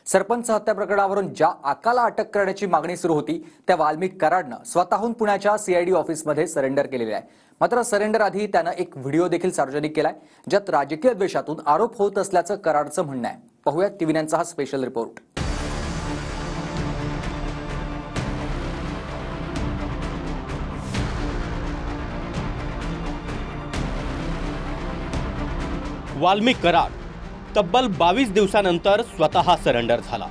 सरपंच हत्या प्रकरणावरून ज्या आकाला अटक करण्याची मागणी सुरू होती त्या वाल्मिक कराडनं स्वतःहून पुण्याच्या सीआयडी ऑफिसमध्ये सरेंडर केलेले आहे। मात्र सरेंडर आधी त्यानं एक व्हिडिओ देखील सार्वजनिक केलाय, ज्यात राजकीय द्वेषातून आरोप होत असल्याचं कराडचं म्हणणं आहे। पाहूया टीव्ही 9चा हा स्पेशल रिपोर्ट। वाल्मिक कराड तब्बल 22 दिवसानंतर स्वतः सरेंडर झाला।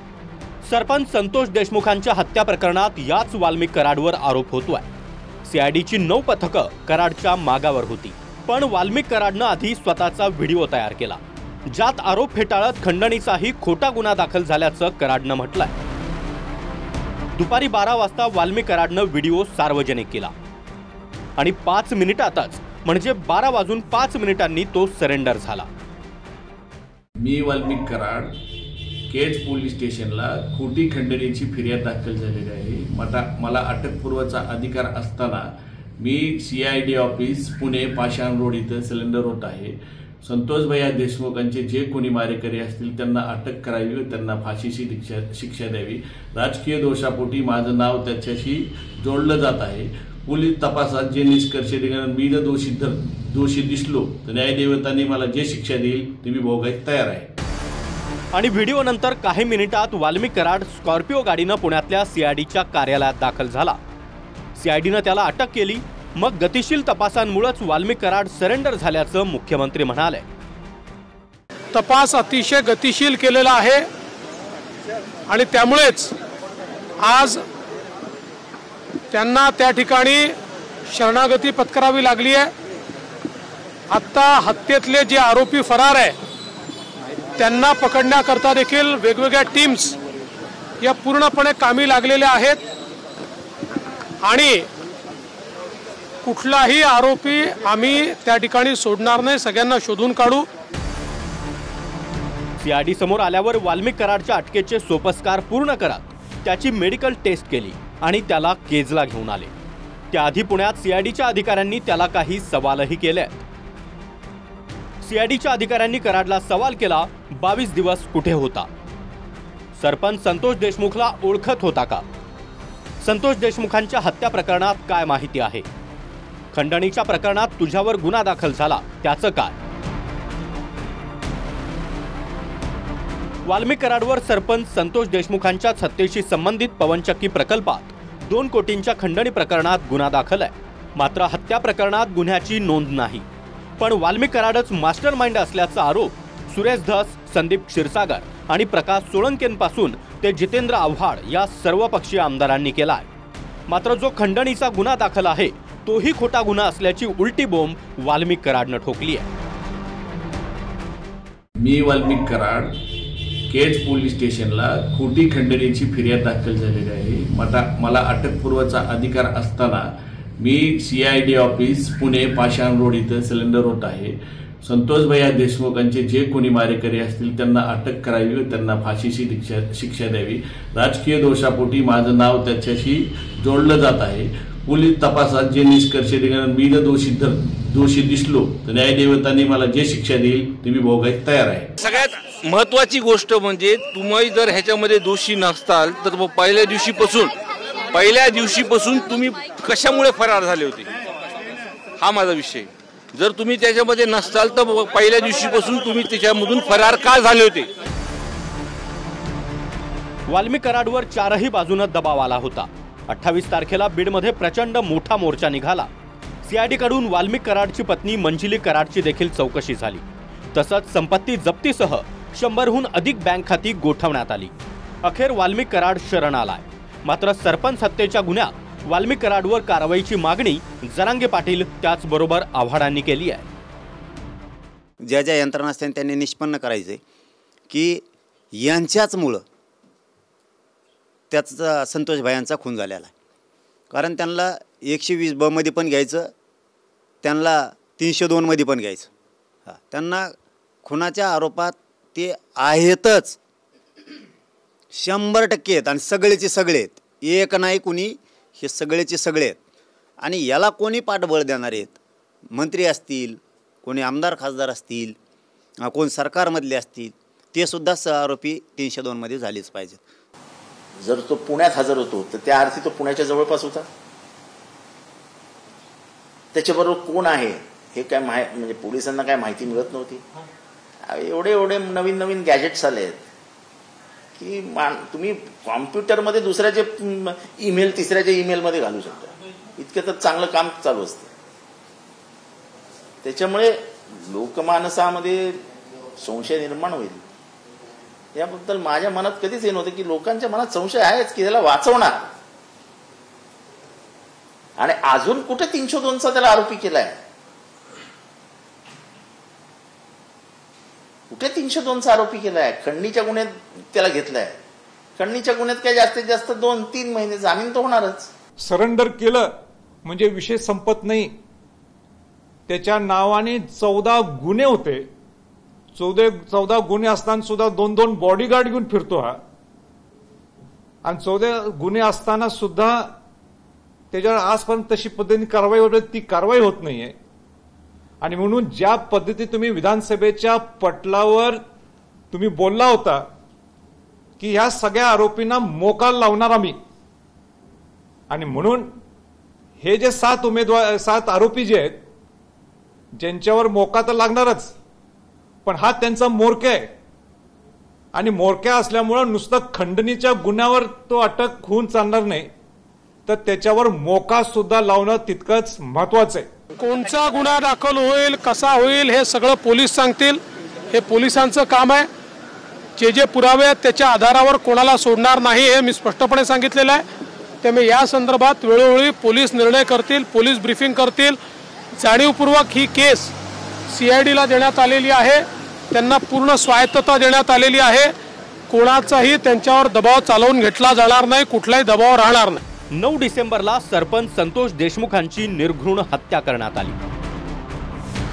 सरपंच संतोष देशमुखांच्या हत्या प्रकरणात याच वाल्मिक कराडवर आरोप होतोय। सीआयडीची 9 पथकं कराडच्या मागावर होती, पण वाल्मिक कराडनं आधी स्वतःचा व्हिडिओ तयार केला, ज्यात आरोप फेटाळत खंडणीचाही खोटा गुन्हा दाखल झाल्याचं कराडनं म्हटलंय। दुपारी 12 वाजता वाल्मिक कराडनं व्हिडिओ सार्वजनिक केला आणि 5 मिनिटातच म्हणजे 12:05 तो सरेंडर झाला। मी वाल्मिक कराड केज पोलीस स्टेशनला खोटी खंडणीची फिर्याद दाखल झालेली आहे। मला अटकपूर्वचा अधिकार असताना मी सीआयडी ऑफिस पुणे पाषाण रोड इथं सिलेंडर होत आहे। संतोष भैया देशमुखांचे जे कोणी मारेकरी असतील त्यांना अटक करावी व त्यांना फाशीची शिक्षा द्यावी। राजकीय दोषापोटी माझं नाव त्याच्याशी जोडलं जात आहे। पोलीस तपासात जे निष्कर्ष निघाले, मी जर दोषी दिसलो तर न्यायदेवतांनी मला जे शिक्षा देईल ती मी भोगायला तयार आहे। आणि व्हिडिओ नंतर काही मिनिटात वाल्मिक कराड स्कॉर्पिओ गाडीनं पुण्यातल्या सीआयडीच्या कार्यालयात दाखल झाला। सीआयडीनं त्याला अटक केली। मग गतिशील तपासांमुळेच वाल्मिक कराड सरेंडर झाल्याचं मुख्यमंत्री म्हणाले। तपास अतिशय गतिशील केलेला आहे आणि त्यामुळेच आज त्यांना त्या ठिकाणी शरणागती पत्करावी लागली आहे। आता हत्येतले जे आरोपी फरार आहे त्यांना पकडण्याकरता देखील वेगवेगळ्या टीम्स या पूर्णपणे कामी लागलेल्या आहेत आणि कुठलाही आरोपी आम्ही त्या ठिकाणी सोडणार नाही, सगळ्यांना शोधून काढू। सीआयडी समोर आल्यावर वाल्मिक कराडच्या अटकेचे सोपस्कार पूर्ण करत त्याची मेडिकल टेस्ट केली आणि त्याला केजला घेऊन आले। त्याआधी पुण्यात सीआयडीच्या अधिकाऱ्यांनी त्याला काही सवालही केले। सीआयडीच्या अधिकाऱ्यांनी कराडला सवाल केला, 22 दिवस कुठे होता? सरपंच संतोष देशमुखला ओळखत होता का? संतोष देशमुखांच्या हत्या प्रकरणात काय माहिती आहे? खंडणीच्या प्रकरणात तुझ्यावर गुन्हा दाखल झाला त्याचं काय? वाल्मिक कराडवर सरपंच संतोष देशमुखांच्या हत्येशी संबंधित पवनचक्की प्रकल्पात 2 कोटींच्या खंडणी प्रकरणात गुन्हा दाखल आहे। मात्र हत्या प्रकरणात गुन्ह्याची नोंद नाही। पण वाल्मिक कराडच मास्टरमाइंड असल्याचा आरोप सुरेश धस, संदीप क्षीरसागर आणि प्रकाश सोळंकेंपासून ते जितेंद्र आव्हाड या सर्वपक्षीय आमदारांनी केला आहे। मात्र जो खंडणीचा गुन्हा दाखल आहे तोही खोटा गुन्हा असल्याची उलटी बोंब वाल्मिक कराडनं ठोकली आहे। मी वाल्मिक कराड केज पोलीस स्टेशनला खोटी खंडणीची फिर्याद दाखल झालेली आहे। मला अटकपूर्वचा अधिकार असताना मी सीआयडी ऑफिस पुणे पाषाण रोड इथं सिलेंडर होत आहे। संतोष भैया देशमुखांचे जे कोणी मारेकरी असतील त्यांना अटक करावी व त्यांना फाशीची शिक्षा द्यावी। राजकीय दोषापोटी माझं नाव त्याच्याशी जोडलं जात आहे। पोलीस तपासात जे निष्कर्ष निघाले, मी जर दोषी दिसलो तर न्यायदेवतांनी मला जे शिक्षा देईल ती मी भोगायला तयार आहे। सगळ्यात महत्त्वाची गोष्ट म्हणजे तुम्ही जर ह्याच्यामध्ये दोषी नसताल तर पहिल्या दिवशीपासून तुम्ही कशामुळे फरार झाले होते हा माझा विषय। जर तुम्ही त्याच्यामध्ये नसताल तर पहिल्या दिवशीपासून तुम्ही त्याच्यामधून फरार का झाले होते? वाल्मिक कराडवर 4ही बाजूने दबाव आला होता। 28 तारखेला बीडमध्ये प्रचंड मोठा मोर्चा निघाला। सीआयडी कडून वाल्मिक कराडची पत्नी मंजिली कराडची देखील चौकशी झाली। तसंच संपत्ती जप्तीसह 100हून अधिक बँक खाती गोठवण्यात आली। अखेर वाल्मिक कराड शरण आलाय। मात्र सरपंच हत्येच्या गुन्ह्यात वाल्मिक कराडवर कारवाईची मागणी जरांगे पाटील त्याचबरोबर आव्हाडांनी केली आहे। ज्या ज्या यंत्रणा असतात त्यांनी निष्पन्न करायचे की यांच्याचमुळं त्याचा संतोष भायांचा खून झालेला आहे। कारण त्यांना 120 मध्ये पण घ्यायचं, त्यांना 302 मध्ये पण घ्यायचं। त्यांना खुनाच्या आरोपात ते आहेतच, 100% आहेत आणि सगळेचे सगळे आहेत, एक नाही कुणी, हे सगळेचे सगळे आहेत। आणि याला कोणी पाठबळ देणार आहेत? मंत्री असतील, कोणी आमदार खासदार असतील, कोण सरकारमधले असतील, ते सुद्धा सहआरोपी 302 मध्ये झालेच पाहिजेत. जर तो पुण्यात हजर होतो तर त्या अर्थी तो पुण्याच्या जवळपास होता. त्याच्याबरोबर कोण आहे हे काय म्हणजे पोलिसांना काय माहिती मिळत नव्हती. एवढे नवीन नवीन गॅजेट्स आले आहेत की तुम्ही कॉम्प्युटरमध्ये दुसऱ्याचे ईमेल तिसऱ्याच्या ईमेलमध्ये घालू शकता. इतकं तर चांगलं काम चालू असतं. त्याच्यामुळे लोकमानसामध्ये संशय निर्माण होईल याबद्दल माझ्या मनात कधीच हे नव्हतं की लोकांच्या मनात संशय आहेच की त्याला वाचवणार. आणि अजून कुठे 302चा त्याला आरोपी केलाय? कुठे 302चा आरोपी केलाय? खंडणीच्या गुन्ह्यात त्याला घेतलाय. खंडणीच्या गुन्ह्यात काय जास्तीत जास्त 2-3 महिने जामीन तर होणारच. सरेंडर केलं म्हणजे विषय संपत नाही. त्याच्या नावाने 14 गुन्हे होते. 14 गुन्हे असताना सुद्धा 2-2 बॉडीगार्ड घेऊन फिरतो हा. आणि 14 गुन्हे असताना सुद्धा त्याच्यावर आजपर्यंत तशी पद्धतीने कारवाई होत, ती कारवाई होत नाहीये. आणि म्हणून ज्या पद्धती तुम्ही विधानसभेच्या पटलावर तुम्ही बोलला होता की ह्या सगळ्या आरोपींना मोकाल लावणार आम्ही, आणि म्हणून हे जे 7 आरोपी जे आहेत ज्यांच्यावर मोका तर लागणारच, पण हा त्यांचा म्होरक्या आहे. आणि म्होरक्या असल्यामुळं नुसतं खंडणीच्या गुन्ह्यावर तो अटक होऊन चालणार नाही, तर त्याच्यावर मोका सुद्धा लावणं तितकंच महत्वाचं आहे. कोणचा गुन्हा दाखल होईल, कसा होईल, हे सगळं पोलीस सांगतील. हे पोलिसांचं काम आहे. जे पुरावे आहेत त्याच्या आधारावर कोणाला सोडणार नाही हे मी स्पष्टपणे सांगितलेलं आहे. त्यामुळे या संदर्भात वेळोवेळी पोलीस निर्णय करतील, पोलीस ब्रीफिंग करतील. जाणीवपूर्वक ही केस CIDला देण्यात आलेली आहे. त्यांना पूर्ण स्वायत्तता देण्यात आलेली आहे. कोणाचाही त्यांच्यावर दबाव चालवून घेतला जाणार नाही, कुठलाही दबाव राहणार नाही. 9 डिसेंबरला सरपंच संतोष देशमुखांची निर्घृण हत्या करण्यात आली.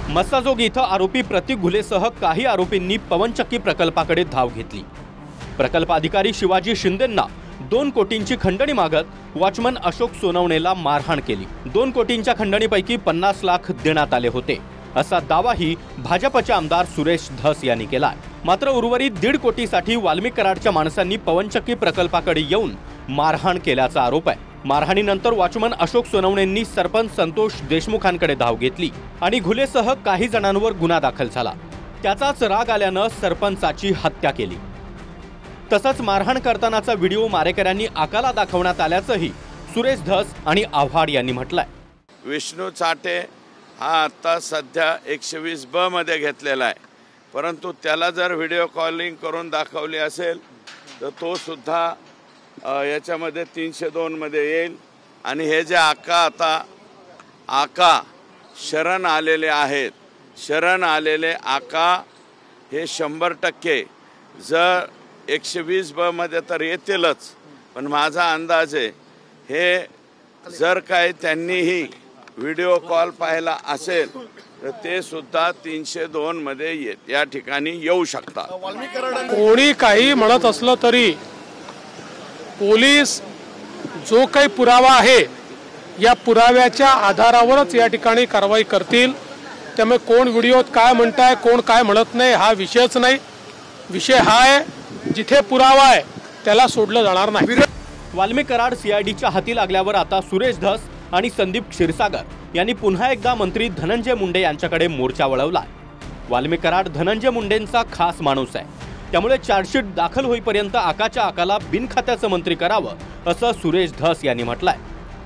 मस्साजोग इथं आरोपी प्रतीक घुलेसह काही आरोपींनी पवनचक्की प्रकल्पाकडे धाव घेतली. प्रकल्प अधिकारी शिवाजी शिंदेंना 2 कोटींची खंडणी मागत वॉचमन अशोक सोनवणेला मारहाण केली. 2 कोटींच्या खंडणीपैकी 50 लाख देण्यात आले होते असा दावाही भाजपचे आमदार सुरेश धस यांनी केलाय. मात्र उर्वरित 1.5 कोटीसाठी वाल्मिक कराडच्या माणसांनी पवनचक्की प्रकल्पाकडे येऊन मारहाण केल्याचा आरोप आहे. मारहाणीनंतर वॉचमन अशोक सोनवणेंनी सरपंच संतोष देशमुखांकडे धाव घेतली आणि घुलेसह काही जणांवर गुन्हा दाखल झाला. त्याचाच राग आल्यानं सरपंचाची हत्या केली. तसंच मारहाण करतानाचा व्हिडिओ मारेकऱ्यांनी आकाला दाखवण्यात आल्याचंही सुरेश धस आणि आव्हाड यांनी म्हटलंय. विष्णू चाटे हा आता सध्या 120B मध्ये घेतलेला आहे, परंतु त्याला जर व्हिडिओ कॉलिंग करून दाखवली असेल तर तो सुद्धा याच्यामध्ये 302 मध्ये येईल. आणि हे जे आका शरण आलेले आहेत, शरण आलेले आका हे 100% जर 120B मध्ये तर येतीलच, पण माझा अंदाज आहे हे जर काही त्यांनीही व्हिडिओ कॉल पाहिला असेल तर ते सुद्धा 302 मध्ये या ठिकाणी येऊ शकतात. कोणी काही म्हणत असलं तरी पोलीस जो काही पुरावा आहे या पुराव्याच्या आधारावरच या ठिकाणी कारवाई करतील. त्यामुळे कोण व्हिडिओत काय म्हणताय, कोण काय म्हणत नाही हा विषयच नाही. विषय हा आहे जिथे पुरावा आहे त्याला सोडलं जाणार नाही. वाल्मिक कराड CIDच्या हाती लागल्यावर आता सुरेश धस आणि संदीप क्षीरसागर यांनी पुन्हा एकदा मंत्री धनंजय मुंडे यांच्याकडे मोर्चा वळवलाय. वाल्मिक कराड धनंजय मुंडेंचा खास माणूस आहे, त्यामुळे चार्जशीट दाखल होईपर्यंत आकाच्या आकाला बिनखात्याचं मंत्री करावं असं सुरेश धस यांनी म्हटलंय.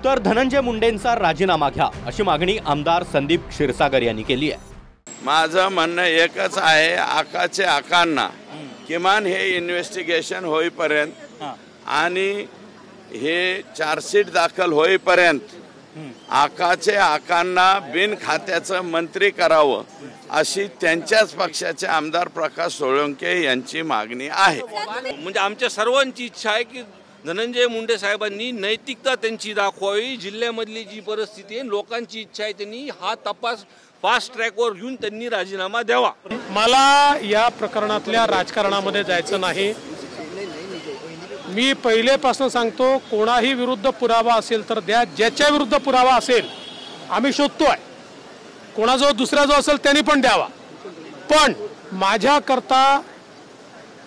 तर धनंजय मुंडेंचा राजीनामा घ्या अशी मागणी आमदार संदीप क्षीरसागर यांनी केली आहे. माझं म्हणणं एकच आहे, आकाचे आकांना किमान हे इन्व्हेस्टिगेशन होईपर्यंत आणि हे चार्जशीट दाखल होईपर्यंत आकाचे आकांना बिनखात्याचं मंत्री करावं अशी त्यांच्याच पक्षाचे आमदार प्रकाश सोळंके यांची मागणी आहे. म्हणजे आमच्या सर्वांची इच्छा आहे की धनंजय मुंडे साहेबांनी नैतिकता त्यांची दाखवावी. जिल्ह्यामधली जी परिस्थिती आहे, लोकांची इच्छा आहे त्यांनी हा तपास फास्ट ट्रॅकवर घेऊन त्यांनी राजीनामा द्यावा. मला या प्रकरणातल्या राजकारणामध्ये जायचं नाही. मी पहिलेपासून सांगतो, कोणाही विरुद्ध पुरावा असेल तर द्या. ज्याच्या विरुद्ध पुरावा असेल आम्ही शोधतोय, कोणाजवळ दुसरा जो असेल त्यांनी पण द्यावा. पण माझ्याकरता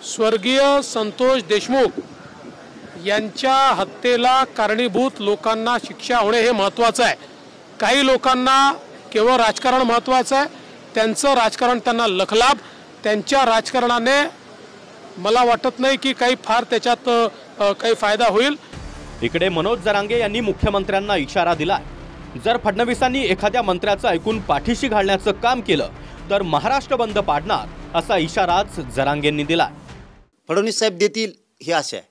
स्वर्गीय संतोष देशमुख यांच्या हत्येला कारणीभूत लोकांना शिक्षा होणे हे महत्त्वाचं आहे. काही लोकांना केवळ राजकारण महत्त्वाचं आहे, त्यांचं राजकारण त्यांना लखलाभ, त्यांच्या राजकारणाने मला वाटत नाही की काही फार त्याच्यात काही फायदा होईल. इकडे मनोज जरांगे यांनी मुख्यमंत्र्यांना इशारा दिलाय, जर फडणवीसांनी एखाद्या मंत्र्याचं ऐकून पाठीशी घालण्याचं काम केलं तर महाराष्ट्र बंद पाडणार, असा इशाराच जरांगेंनी दिलाय. फडणवीस साहेब देतील ही आशा आहे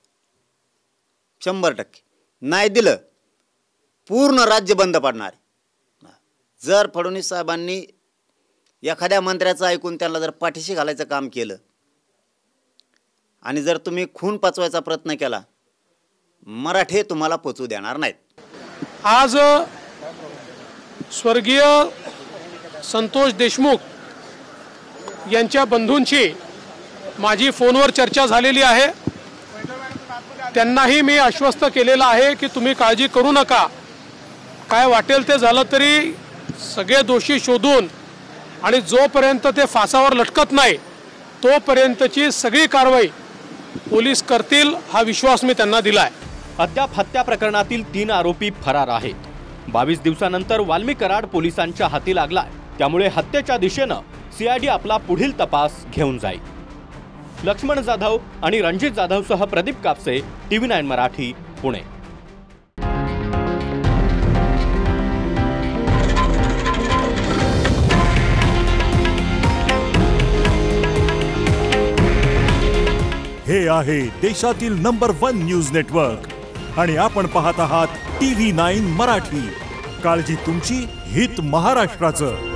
100%. नाही दिलं पूर्ण राज्य बंद पाडणार. जर फडणवीस साहेबांनी एखाद्या मंत्र्याचं ऐकून त्यांना जर पाठीशी घालायचं काम केलं आणि जर तुम्ही खून पचवायचा प्रयत्न केला, मराठे तुम्हाला पोचू देणार नाहीत. आज स्वर्गीय संतोष देशमुख यांच्या बंधूंची माझी फोनवर चर्चा झालेली आहे. त्यांनाही मी आश्वस्त केलेलं आहे की तुम्ही काळजी करू नका, काय वाटेल ते झालं तरी सगळे दोषी शोधून आणि जोपर्यंत ते फासावर लटकत नाही तोपर्यंतची सगळी कारवाई पोलीस करतील, हा विश्वास मी त्यांना दिलाय. अद्याप हत्या प्रकरणातील 3 आरोपी फरार आहेत. 22 दिवसानंतर वाल्मिक कराड पोलिसांच्या हाती लागलाय. त्यामुळे हत्येच्या दिशेनं सीआयडी आपला पुढील तपास घेऊन जाईल. लक्ष्मण जाधव आणि रणजित जाधवसह प्रदीप कापसे, TV9 मराठी, पुणे. हे आहे देशातील नंबर 1 न्यूज नेटवर्क आणि आपण पाहत आहात TV9 मराठी. काळजी तुमची, हित महाराष्ट्राचं.